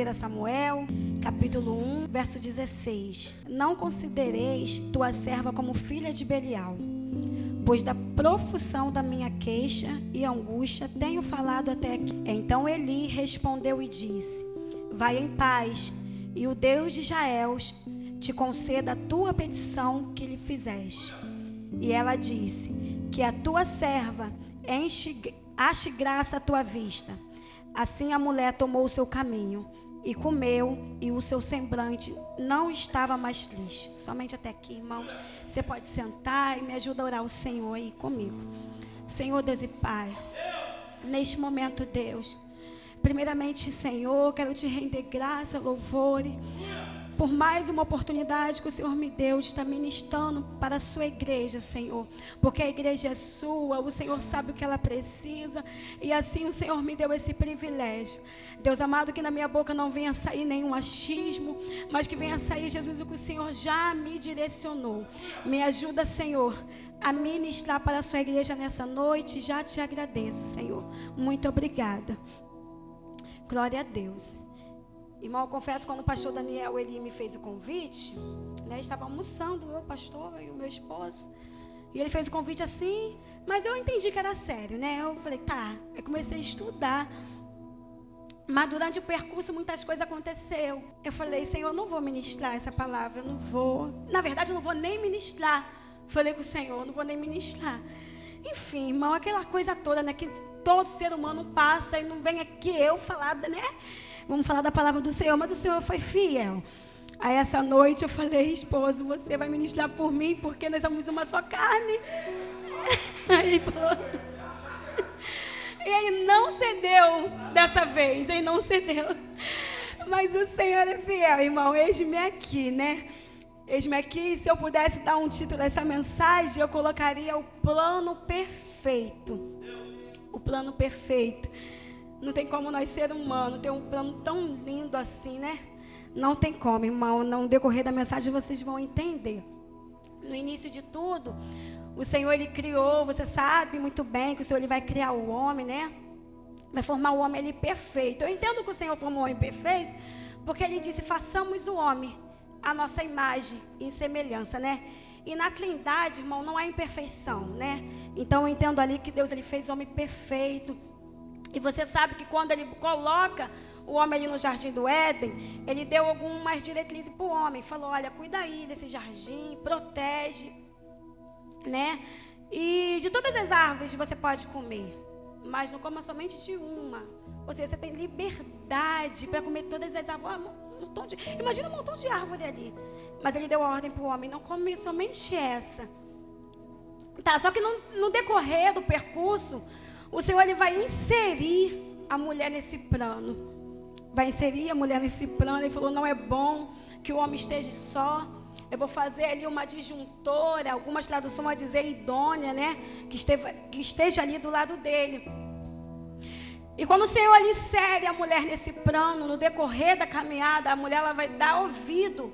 1 Samuel, capítulo 1, verso 16. Não considereis tua serva como filha de Belial, pois da profusão da minha queixa e angústia tenho falado até aqui. Então Eli respondeu e disse: vai em paz, e o Deus de Israel te conceda a tua petição que lhe fizeste. E ela disse: que a tua serva ache graça à tua vista. Assim a mulher tomou o seu caminho e comeu, e o seu semblante não estava mais triste. Somente até aqui, irmãos. Você pode sentar e me ajuda a orar ao Senhor aí comigo. Senhor Deus e Pai, neste momento, Deus, primeiramente, Senhor, quero te render graça, louvor, por mais uma oportunidade que o Senhor me deu de estar ministrando para a sua igreja, Senhor. Porque a igreja é sua, o Senhor sabe o que ela precisa, e assim o Senhor me deu esse privilégio. Deus amado, que na minha boca não venha sair nenhum achismo, mas que venha sair, Jesus, o que o Senhor já me direcionou. Me ajuda, Senhor, a ministrar para a sua igreja nessa noite. Já te agradeço, Senhor. Muito obrigada. Glória a Deus. Irmão, eu confesso, quando o pastor Daniel ele me fez o convite, né, estava almoçando, eu, pastor e o meu esposo, e ele fez o convite assim, mas eu entendi que era sério, né? Eu falei, tá. Aí comecei a estudar, mas durante o percurso muitas coisas aconteceram. Eu falei, Senhor, eu não vou ministrar essa palavra, eu não vou. Na verdade, eu não vou nem ministrar. Falei com o Senhor, eu não vou nem ministrar. Enfim, irmão, aquela coisa toda, né, que todo ser humano passa, e não vem aqui eu falar, né? Vamos falar da palavra do Senhor, mas o Senhor foi fiel. Aí essa noite eu falei, esposo, você vai ministrar por mim, porque nós somos uma só carne. Aí ele falou. E ele não cedeu dessa vez, ele não cedeu. Mas o Senhor é fiel, irmão. Eis-me aqui, né? Eis-me aqui. Se eu pudesse dar um título a essa mensagem, eu colocaria o plano perfeito. O plano perfeito. Não tem como nós, ser humano, ter um plano tão lindo assim, né? Não tem como, irmão. No decorrer da mensagem vocês vão entender. No início de tudo, o Senhor, Ele criou, você sabe muito bem que o Senhor, Ele vai criar o homem, né? Vai formar o homem, Ele perfeito. Eu entendo que o Senhor formou o homem perfeito, porque Ele disse, façamos o homem a nossa imagem e semelhança, né? E na Trindade, irmão, não há imperfeição, né? Então eu entendo ali que Deus, Ele fez o homem perfeito. E você sabe que quando Ele coloca o homem ali no jardim do Éden, Ele deu algumas diretrizes para o homem. Falou, olha, cuida aí desse jardim, protege, né? E de todas as árvores você pode comer, mas não coma somente de uma. Ou seja, você tem liberdade para comer todas as árvores. Imagina um montão de árvore ali. Mas Ele deu a ordem para o homem, não come somente essa. Tá, só que no decorrer do percurso, o Senhor, Ele vai inserir a mulher nesse plano. Vai inserir a mulher nesse plano. Ele falou, não é bom que o homem esteja só. Eu vou fazer ali uma disjuntora. Algumas traduções vão dizer idônea, né? Que esteja ali do lado dele. E quando o Senhor, Ele insere a mulher nesse plano, no decorrer da caminhada, a mulher ela vai dar ouvido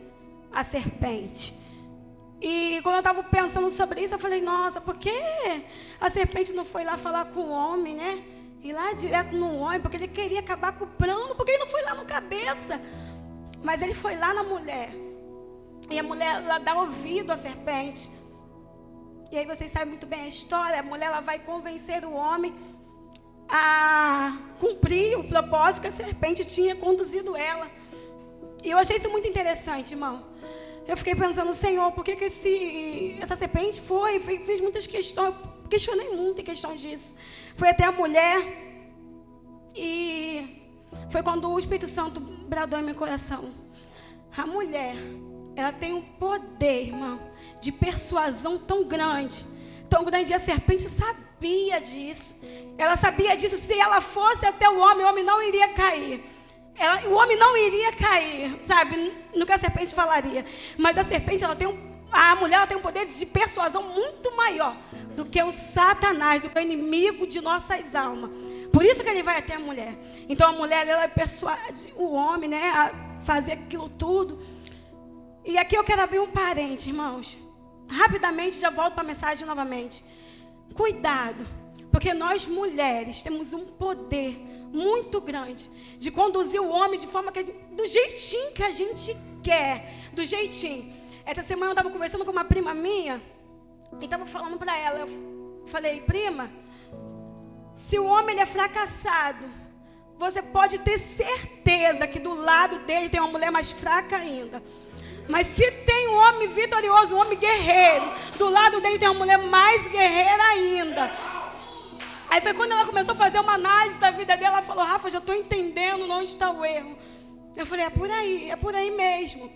à serpente. E quando eu estava pensando sobre isso, eu falei, nossa, por que a serpente não foi lá falar com o homem, né? Ir lá direto no homem, porque ele queria acabar com o plano, porque ele não foi lá no cabeça. Mas ele foi lá na mulher. E a mulher, ela dá ouvido à serpente. E aí vocês sabem muito bem a história. A mulher, ela vai convencer o homem a cumprir o propósito que a serpente tinha conduzido ela. E eu achei isso muito interessante, irmão. Eu fiquei pensando, Senhor, por que essa serpente fez muitas questões, questionei muito em questão disso. Foi até a mulher, e foi quando o Espírito Santo bradou em meu coração. A mulher, ela tem um poder, irmão, de persuasão tão grande, e a serpente sabia disso. Ela sabia disso, se ela fosse até o homem não iria cair. O homem não iria cair, sabe? No que a serpente falaria. Mas a serpente, a mulher, ela tem um poder de persuasão muito maior do que o Satanás, do que o inimigo de nossas almas. Por isso que ele vai até a mulher. Então a mulher, ela persuade o homem, né, a fazer aquilo tudo. E aqui eu quero abrir um parênteses, irmãos. Rapidamente, já volto para a mensagem novamente. Cuidado, porque nós mulheres temos um poder muito grande de conduzir o homem de forma que do jeitinho que a gente quer, do jeitinho. Essa semana eu estava conversando com uma prima minha e estava falando para ela, eu falei, prima, se o homem ele é fracassado, você pode ter certeza que do lado dele tem uma mulher mais fraca ainda. Mas se tem um homem vitorioso, um homem guerreiro, do lado dele tem uma mulher mais guerreira ainda. Aí foi quando ela começou a fazer uma análise da vida dela, ela falou, Rafa, já estou entendendo onde está o erro. Eu falei, é por aí mesmo.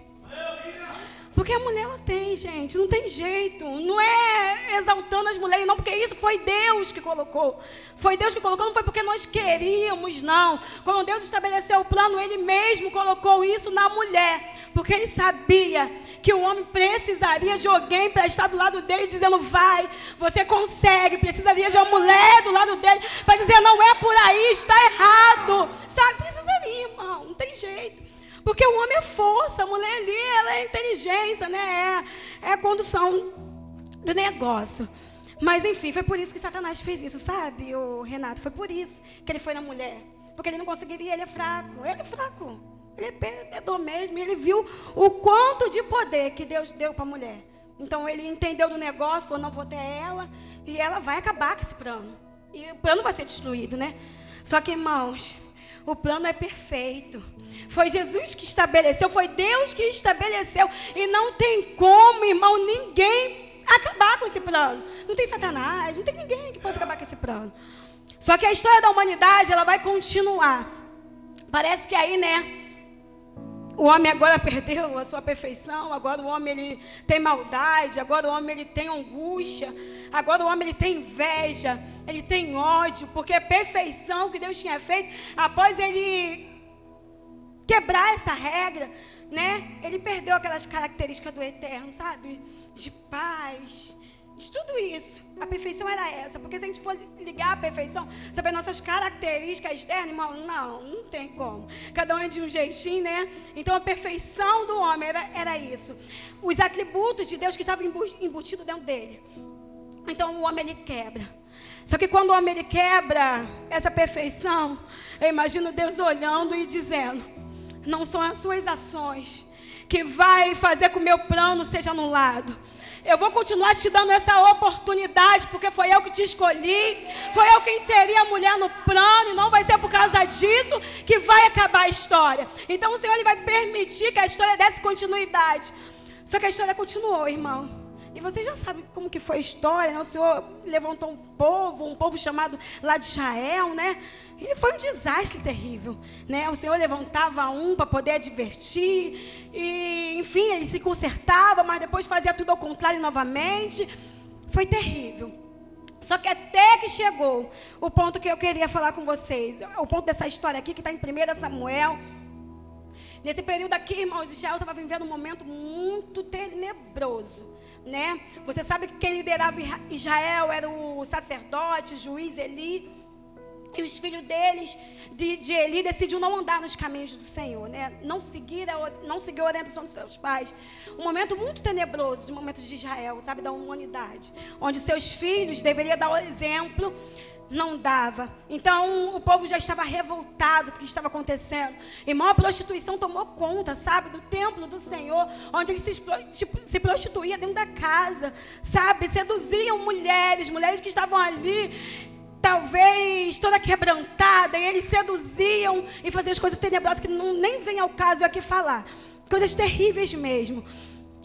Porque a mulher ela tem, gente, não tem jeito. Não é exaltando as mulheres, não, porque isso foi Deus que colocou. Foi Deus que colocou, não foi porque nós queríamos, não. Quando Deus estabeleceu o plano, Ele mesmo colocou isso na mulher. Porque Ele sabia que o homem precisaria de alguém para estar do lado dele, dizendo, vai, você consegue. Precisaria de uma mulher do lado dele para dizer, não é por aí, está errado. Sabe, precisaria, irmão, não tem jeito. Porque o homem é força, a mulher ali, ela é inteligência, né? É a condução do negócio. Mas, enfim, foi por isso que Satanás fez isso, sabe, o Renato? Foi por isso que ele foi na mulher. Porque ele não conseguiria, ele é fraco. Ele é perdedor mesmo. E ele viu o quanto de poder que Deus deu para a mulher. Então, ele entendeu do negócio, falou, não vou ter ela. E ela vai acabar com esse plano. E o plano vai ser destruído, né? Só que, irmãos, o plano é perfeito. Foi Jesus que estabeleceu, foi Deus que estabeleceu. E não tem como, irmão, ninguém acabar com esse plano. Não tem Satanás, não tem ninguém que possa acabar com esse plano. Só que a história da humanidade, ela vai continuar. Parece que aí, né, o homem agora perdeu a sua perfeição, agora o homem ele tem maldade, agora o homem ele tem angústia, agora o homem ele tem inveja, ele tem ódio, porque a perfeição que Deus tinha feito, após ele quebrar essa regra, né, ele perdeu aquelas características do eterno, sabe? De paz, de tudo isso. A perfeição era essa, porque se a gente for ligar a perfeição, saber nossas características externas, irmão, não tem como. Cada um é de um jeitinho, né? Então a perfeição do homem era isso. Os atributos de Deus que estavam embutidos dentro dele. Então o homem ele quebra. Só que quando o homem ele quebra essa perfeição, eu imagino Deus olhando e dizendo, não são as suas ações que vai fazer com que o meu plano seja anulado. Eu vou continuar te dando essa oportunidade, porque foi eu que te escolhi, foi eu que inseri a mulher no plano, e não vai ser por causa disso que vai acabar a história. Então o Senhor ele vai permitir que a história desse continuidade. Só que a história continuou, irmão. E vocês já sabem como que foi a história, né? O Senhor levantou um povo chamado lá de Israel, né? E foi um desastre terrível, né? O Senhor levantava um para poder advertir, e enfim, ele se consertava, mas depois fazia tudo ao contrário novamente. Foi terrível. Só que até que chegou o ponto que eu queria falar com vocês, o ponto dessa história aqui que está em 1 Samuel. Nesse período aqui, irmãos, Israel estava vivendo um momento muito tenebroso, né? Você sabe que quem liderava Israel era o sacerdote, o juiz Eli. E os filhos deles, de Eli, decidiu não andar nos caminhos do Senhor, né? Não seguir a orientação dos seus pais. Um momento muito tenebroso, de momentos de Israel, sabe, da humanidade. Onde seus filhos deveriam dar o exemplo, não dava. Então, o povo já estava revoltado com o que estava acontecendo. Irmão, a prostituição tomou conta, sabe, do templo do Senhor, onde eles se prostituía dentro da casa, sabe, seduziam mulheres que estavam ali, talvez toda quebrantada, e eles seduziam e faziam as coisas tenebrosas que nem vem ao caso aqui falar. Coisas terríveis mesmo.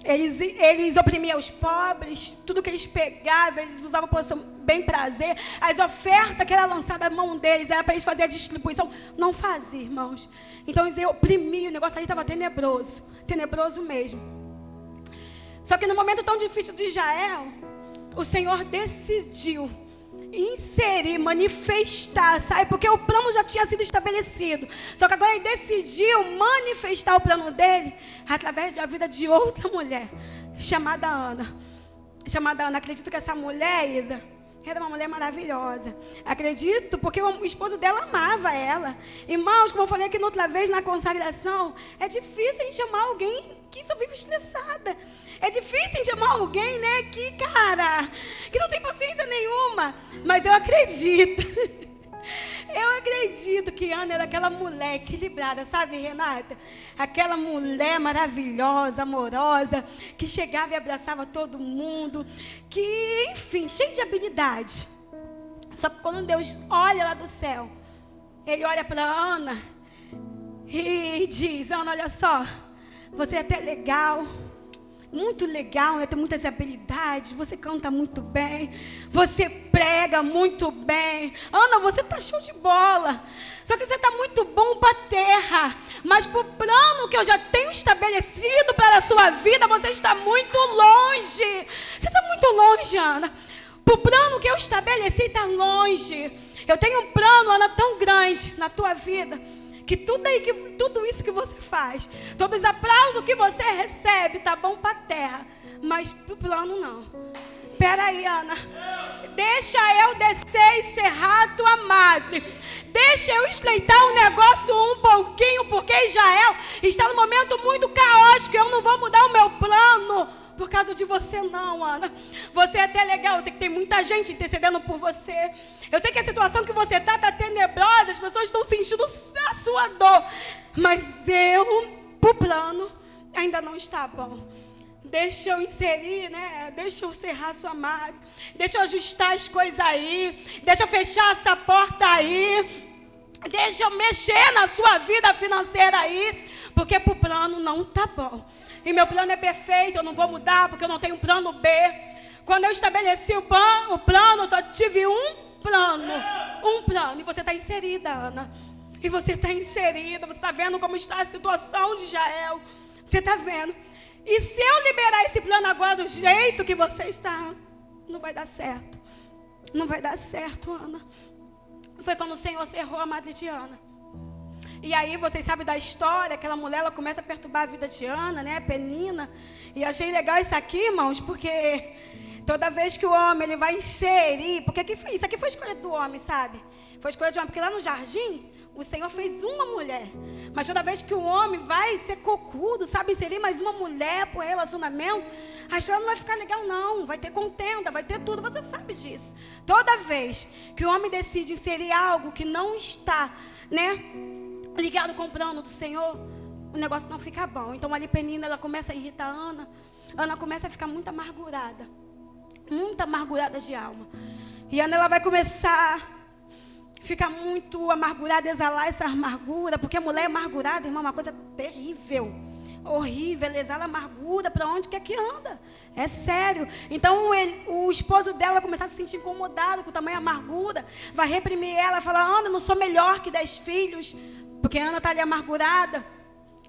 Eles oprimiam os pobres, tudo que eles pegavam, eles usavam por seu bem prazer. As ofertas que eram lançadas na mão deles, era para eles fazerem a distribuição. Não faziam, irmãos. Então eles oprimiam, o negócio ali estava tenebroso mesmo. Só que no momento tão difícil de Israel, o Senhor decidiu inserir, manifestar, sabe? Porque o plano já tinha sido estabelecido. Só que agora ele decidiu manifestar o plano dele através da vida de outra mulher, chamada Ana. Acredito que essa mulher, Isa, era uma mulher maravilhosa. Acredito, porque o esposo dela amava ela. Irmãos, como eu falei aqui outra vez na consagração, é difícil a gente amar alguém que só vive estressada. É difícil a gente amar alguém, né, que não tem paciência nenhuma. Mas eu acredito. Eu acredito que Ana era aquela mulher equilibrada, sabe, Renata? Aquela mulher maravilhosa, amorosa, que chegava e abraçava todo mundo, que, enfim, cheia de habilidade. Só que quando Deus olha lá do céu, Ele olha para Ana e diz: Ana, olha só, você é até legal, muito legal, né? Tem muitas habilidades, você canta muito bem, você prega muito bem. Ana, você tá show de bola, só que você tá muito bom para a terra, mas para o plano que eu já tenho estabelecido para a sua vida, você está muito longe. Você está muito longe, Ana. Para o plano que eu estabeleci está longe. Eu tenho um plano, Ana, tão grande na tua vida, que tudo isso que você faz, todos os aplausos que você recebe, tá bom para a terra, mas para o plano não. Peraí, Ana, deixa eu descer e serrar a tua madre, deixa eu estreitar o negócio um pouquinho, porque Israel está num momento muito caótico, eu não vou mudar o meu plano por causa de você não, Ana. Você é até legal, eu sei que tem muita gente intercedendo por você. Eu sei que a situação que você está tenebrosa, as pessoas estão sentindo a sua dor. Mas pro plano, ainda não está bom. Deixa eu inserir, né? Deixa eu serrar a sua madre. Deixa eu ajustar as coisas aí. Deixa eu fechar essa porta aí. Deixa eu mexer na sua vida financeira aí. Porque pro plano não está bom. E meu plano é perfeito, eu não vou mudar, porque eu não tenho plano B. Quando eu estabeleci o plano, eu só tive um plano. E você está inserida, Ana. E você está inserida, você está vendo como está a situação de Israel. Você está vendo. E se eu liberar esse plano agora do jeito que você está, não vai dar certo. Não vai dar certo, Ana. Foi quando o Senhor cerrou a madre de Ana. E aí, vocês sabem da história, aquela mulher, ela começa a perturbar a vida de Ana, né, Penina. E achei legal isso aqui, irmãos, porque toda vez que o homem, ele vai inserir, porque isso aqui foi escolha do homem, sabe? Foi escolha de homem, porque lá no jardim, o Senhor fez uma mulher. Mas toda vez que o homem vai ser cocudo, sabe, inserir mais uma mulher para o relacionamento, a história não vai ficar legal não, vai ter contenda, vai ter tudo, você sabe disso. Toda vez que o homem decide inserir algo que não está, né, ligado com o plano do Senhor, o negócio não fica bom. Então ali Penina, ela começa a irritar a Ana. Ana começa a ficar muito amargurada de alma. E Ana, ela vai começar a ficar muito amargurada, exalar essa amargura, porque a mulher amargurada, irmão, é uma coisa terrível, horrível, ela exala amargura para onde quer que anda, é sério. Então o esposo dela vai começar a se sentir incomodado com o tamanho da amargura, vai reprimir ela, falar: Ana, não sou melhor que 10 filhos, porque Ana está ali amargurada,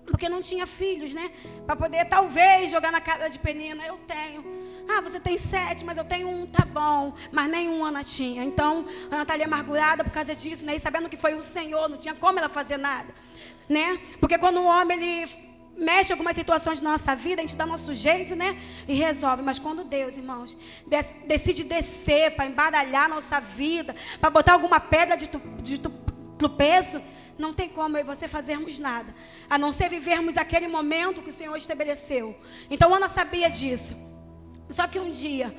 porque não tinha filhos, né? Para poder talvez jogar na cara de Penina: eu tenho. Ah, você tem 7, mas eu tenho 1, tá bom. Mas nenhum Ana tinha. Então, Ana está ali amargurada por causa disso, né? E sabendo que foi o Senhor, não tinha como ela fazer nada, né? Porque quando o homem, ele mexe em algumas situações da nossa vida, a gente dá nosso jeito, né? E resolve. Mas quando Deus, irmãos, decide descer para embaralhar nossa vida, para botar alguma pedra de tropeço, não tem como eu e você fazermos nada, a não ser vivermos aquele momento que o Senhor estabeleceu. Então Ana sabia disso. Só que um dia,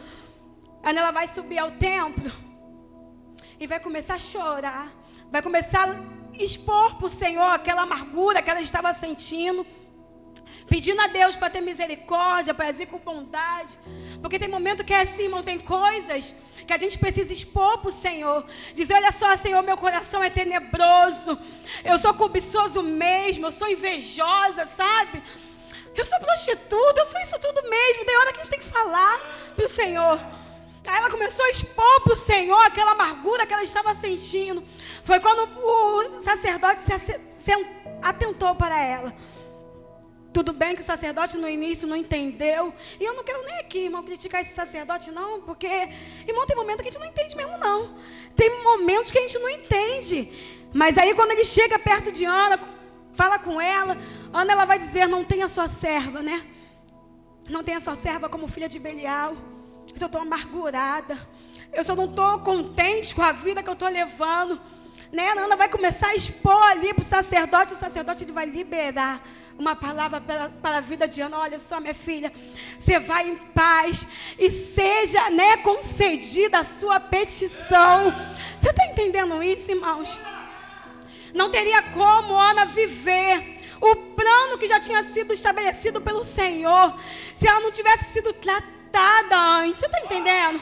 Ana, ela vai subir ao templo e vai começar a chorar, vai começar a expor para o Senhor aquela amargura que ela estava sentindo, pedindo a Deus para ter misericórdia, para agir com bondade. Porque tem momento que é assim, irmão, tem coisas que a gente precisa expor para o Senhor. Dizer: olha só, Senhor, meu coração é tenebroso, eu sou cobiçoso mesmo, eu sou invejosa, sabe? Eu sou prostituta, eu sou isso tudo mesmo. Tem hora que a gente tem que falar para o Senhor. Aí ela começou a expor para o Senhor aquela amargura que ela estava sentindo. Foi quando o sacerdote se atentou para ela. Tudo bem que o sacerdote no início não entendeu. E eu não quero nem aqui, irmão, criticar esse sacerdote não, porque, irmão, tem momentos que a gente não entende mesmo não. Tem momentos que a gente não entende. Mas aí quando ele chega perto de Ana, fala com ela, Ana, ela vai dizer: não tenha sua serva, né? Não tenha sua serva como filha de Belial. Eu só estou amargurada. Eu só não estou contente com a vida que eu estou levando, né? A Ana vai começar a expor ali para o sacerdote ele vai liberar uma palavra para a vida de Ana. Olha só, minha filha, você vai em paz e seja, né, concedida a sua petição. Você está entendendo isso, irmãos? Não teria como Ana viver o plano que já tinha sido estabelecido pelo Senhor se ela não tivesse sido tratada antes. Você está entendendo?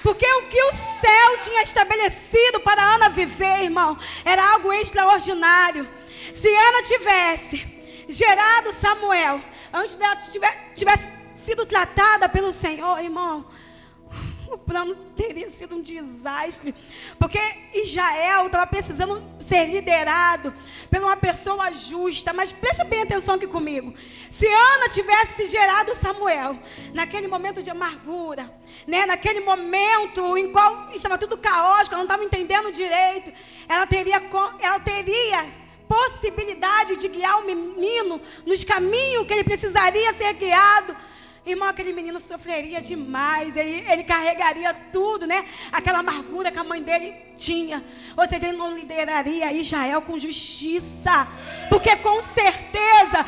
Porque o que o céu tinha estabelecido para Ana viver, irmão, era algo extraordinário. Se Ana tivesse gerado Samuel antes dela tivesse sido tratada pelo Senhor, irmão, o plano teria sido um desastre, porque Israel estava precisando ser liderado por uma pessoa justa. Mas preste bem atenção aqui comigo. Se Ana tivesse gerado Samuel naquele momento de amargura, né, naquele momento em qual estava tudo caótico, ela não estava entendendo direito, ela teria possibilidade de guiar o menino nos caminhos que ele precisaria ser guiado. Irmão, aquele menino sofreria demais, ele carregaria tudo, né? Aquela amargura que a mãe dele tinha. Ou seja, ele não lideraria Israel com justiça, porque com certeza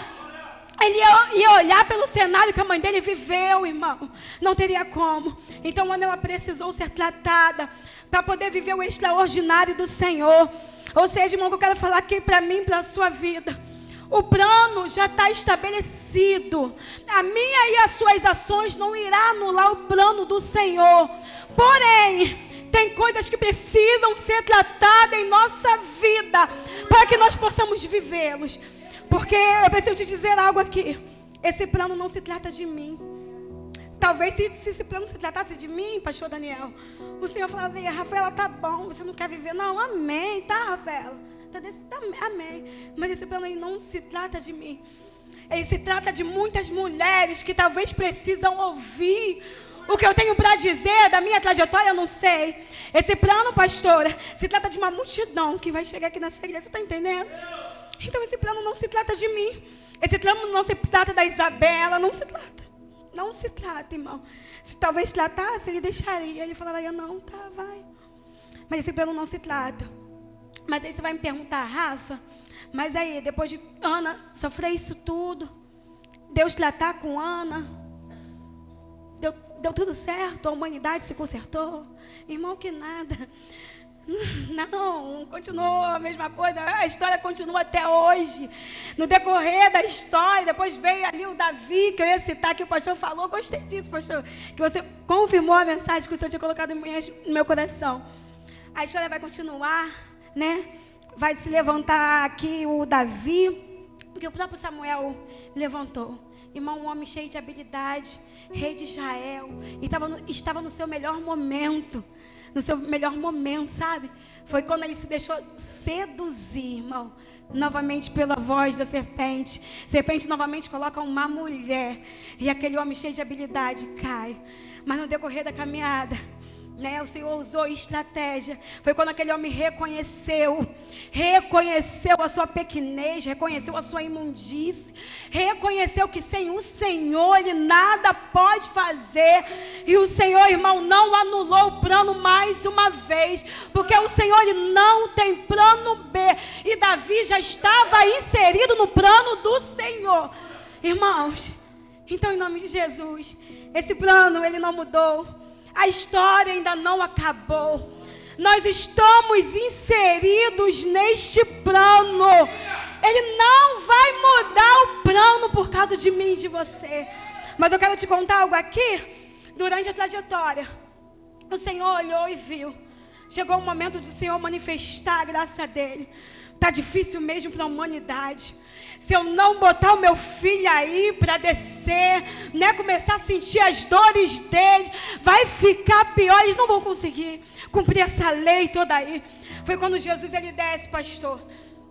ele ia olhar pelo cenário que a mãe dele viveu, irmão. Não teria como. Então, quando ela precisou ser tratada para poder viver o extraordinário do Senhor. Ou seja, irmão, que eu quero falar aqui para mim, para a sua vida. O plano já está estabelecido. A minha e as suas ações não irá anular o plano do Senhor. Porém, tem coisas que precisam ser tratadas em nossa vida para que nós possamos vivê-los. Porque eu preciso te dizer algo aqui. Esse plano não se trata de mim. Talvez se esse plano se tratasse de mim, pastor Daniel, o Senhor falaria: Rafaela, tá bom, você não quer viver? Não, amém, tá, Rafaela? Amém. Mas esse plano aí não se trata de mim. Ele se trata de muitas mulheres que talvez precisam ouvir o que eu tenho para dizer da minha trajetória, eu não sei. Esse plano, pastora, se trata de uma multidão que vai chegar aqui nessa igreja. Você está entendendo? Então esse plano não se trata de mim. Esse plano não se trata da Isabela. Não se trata. Não se trata, irmão. Se talvez tratasse, ele deixaria. Ele falaria: não, tá, vai. Mas esse plano não se trata. Mas aí você vai me perguntar: Rafa, mas aí, depois de Ana sofrer isso tudo, Deus tratar com Ana, deu tudo certo? A humanidade se consertou? Irmão, que nada. Não, continuou a mesma coisa. A história continua até hoje. No decorrer da história, depois veio ali o Davi, que eu ia citar, que o pastor falou. Gostei disso, pastor, que você confirmou a mensagem que o Senhor tinha colocado no meu coração. A história vai continuar, né? Vai se levantar aqui o Davi, que o próprio Samuel levantou. Irmão, um homem cheio de habilidade, rei de Israel, e estava no seu melhor momento. No seu melhor momento, sabe? Foi quando ele se deixou seduzir, irmão, novamente pela voz da serpente. Serpente novamente coloca uma mulher, e aquele homem cheio de habilidade cai. Mas no decorrer da caminhada, né, o Senhor usou estratégia. Foi quando aquele homem reconheceu a sua pequenez, reconheceu a sua imundície, reconheceu que sem o Senhor ele nada pode fazer. E o Senhor, irmão, não anulou o plano mais uma vez, porque o Senhor ele não tem plano B, e Davi já estava inserido no plano do Senhor. Irmãos, então em nome de Jesus, esse plano ele não mudou. A história ainda não acabou. Nós estamos inseridos neste plano. Ele não vai mudar o plano por causa de mim e de você. Mas eu quero te contar algo aqui. Durante a trajetória, o Senhor olhou e viu. Chegou o momento de o Senhor manifestar a graça dele. Está difícil mesmo para a humanidade. Se eu não botar o meu filho aí para descer, né, começar a sentir as dores deles, vai ficar pior. Eles não vão conseguir cumprir essa lei toda aí. Foi quando Jesus ele desce, pastor,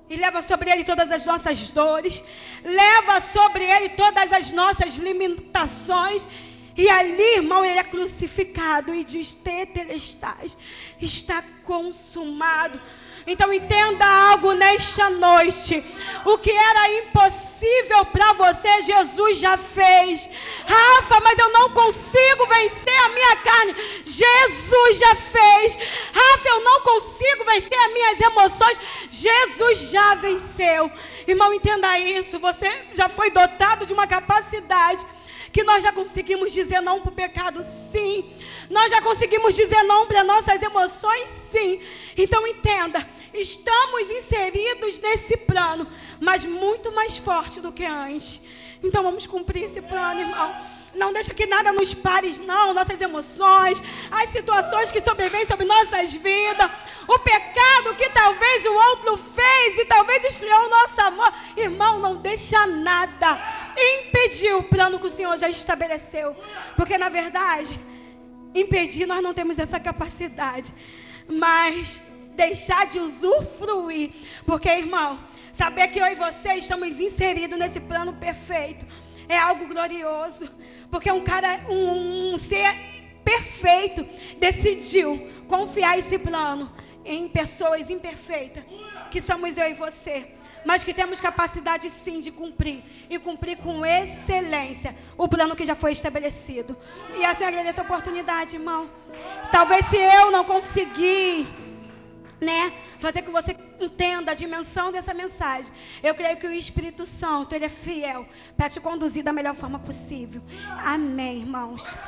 e leva sobre ele todas as nossas dores, leva sobre ele todas as nossas limitações. E ali, irmão, ele é crucificado e diz: tetelestai, está consumado. Então entenda algo nesta noite. O que era impossível para você, Jesus já fez. Rafa, mas eu não consigo vencer a minha carne. Jesus já fez. Rafa, eu não consigo vencer as minhas emoções. Jesus já venceu. Irmão, entenda isso. Você já foi dotado de uma capacidade que nós já conseguimos dizer não para o pecado, sim. Nós já conseguimos dizer não para nossas emoções, sim. Então entenda, estamos inseridos nesse plano, mas muito mais forte do que antes. Então vamos cumprir esse plano, irmão. Não deixa que nada nos pare, não. Nossas emoções, as situações que sobrevêm sobre nossas vidas, o pecado que talvez o outro fez e talvez esfriou o nosso amor. Irmão, não deixa nada impedir o plano que o Senhor já estabeleceu. Porque na verdade, impedir nós não temos essa capacidade. Mas deixar de usufruir. Porque, irmão, saber que eu e você estamos inseridos nesse plano perfeito é algo glorioso. Porque um ser perfeito decidiu confiar esse plano em pessoas imperfeitas, que somos eu e você, mas que temos capacidade sim de cumprir, e cumprir com excelência o plano que já foi estabelecido. E assim eu agradeço a oportunidade, irmão. Talvez se eu não conseguir, fazer que você entenda a dimensão dessa mensagem, eu creio que o Espírito Santo, ele é fiel para te conduzir da melhor forma possível. Amém, irmãos.